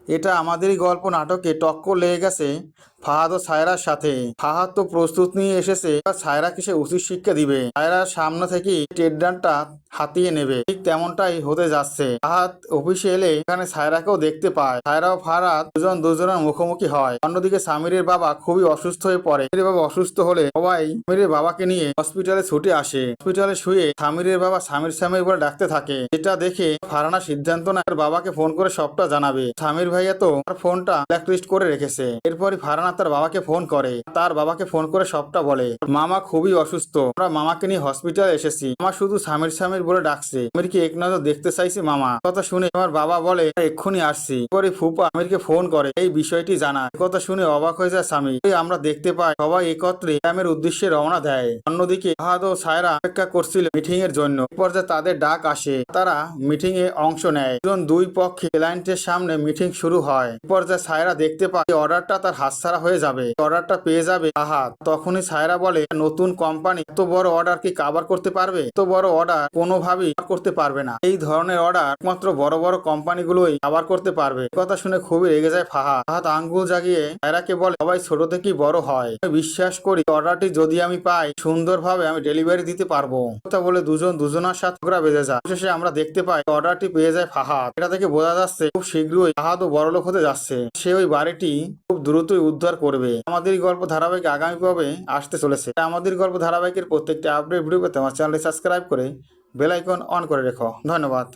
এটা আমাদেরই গল্প নাটকে টক্কর লেগে গেছে ফাহাদ ও সায়রার সাথে। ফাহাদ তো প্রস্তুত নিয়ে এসেছে, সায়রাকে সে উচিত শিক্ষা দিবে। সায়রার সামনে থেকে টেডডানটা হাতিয়ে নেবে, ঠিক তেমনটাই হতে যাচ্ছে। ফাহাদ অফিসে এলে এখানে সায়রাকেও দেখতে পায়। সায়রা ও ফাহাদ দুজনের মুখোমুখি হয়। অন্যদিকে সামিরের বাবা খুবই অসুস্থ হয়ে পড়ে। সামিরের বাবা অসুস্থ হলে সবাই সামিরের বাবাকে নিয়ে হসপিটালে ছুটে আসে। হসপিটালে শুয়ে সামিরের বাবা সামির বলে ডাকতে থাকে, যেটা দেখে ফারহানা সিদ্ধান্ত নেয় তার বাবাকে ফোন করে সবটা জানাবে। সামির ভাইয়া তো তার ফোনটা ব্ল্যাকলিস্ট করে রেখেছে। এরপরই ফারহানা তার বাবাকে ফোন করে, তার বাবাকে ফোন করে সবটা বলে। মামা খুবই অসুস্থ, আমরা মামাকে নিয়ে হসপিটালে এসেছি। মামা শুধু সামির বলে ডাকছে, আমিরকে এক নজর দেখতে চাইছে মামা। কথা শুনে আমার বাবা বলে এক্ষুনি আসছি। পরে ফুপা আমিরকে ফোন করে এই বিষয়টি জানা। কথা শুনে অবাক হয়ে যায় স্বামী। আমরা দেখতে পাই সবাই একত্রে গ্রামের উদ্দেশ্যে রওনা দেয়। অন্যদিকে ফাহাদ ও সায়রা অপেক্ষা করছিল মিটিং এর জন্য। পর্যায়ে তাদের ডাক আসে, তারা মিটিং এ অংশ নেয়। দুই পক্ষে ক্লায়েন্টের সামনে মিটিং শুরু হয়। পর্যায়ে সায়রা দেখতে পায় অর্ডারটা তার হাতছাড়া হয়ে যাবে, অর্ডারটা পেয়ে যাবে ফাহাদ। তখনই সায়রা বলে নতুন কোম্পানি এত বড় অর্ডার কি কভার করতে পারবে? এত বড় অর্ডার কোনোভাবেই করতে পারবে না। এই ধরনের অর্ডার একমাত্র বড় বড় কোম্পানিগুলোই কভার করতে পারবে। কথা শুনে খুবই রেগে যায় ফাহাদ। ফাহাদ আঙ্গুল জাগিয়ে সায়রাকে বলে সবাই ছোট থেকেই বড় হয়, আমি বিশ্বাস করি অর্ডারটি যদি আমি পাই সুন্দরভাবে আমি ডেলিভারি দিতে পারবো। কথা বলে দুজনের সাথে ঝগড়া বেঁধে যায়। শেষে আমরা দেখতে পাই অর্ডারটি পেয়ে যায় ফাহাদ। এটা থেকে বোঝা যাচ্ছে খুব শীঘ্রই ফাহাদও বড়লোক হতে যাচ্ছে। সে ওই বাড়িটি খুব দ্রুতই উদ্ধার করবে। আমাদের গল্প ধারাবাহিক আগামী পর্বে আসতে চলেছে। আমাদের গল্প ধারাবাহিকের প্রত্যেকটি আপডেট ভিডিও পেতে আমার চ্যানেলটি সাবস্ক্রাইব করে বেল আইকন অন করে রেখো। ধন্যবাদ।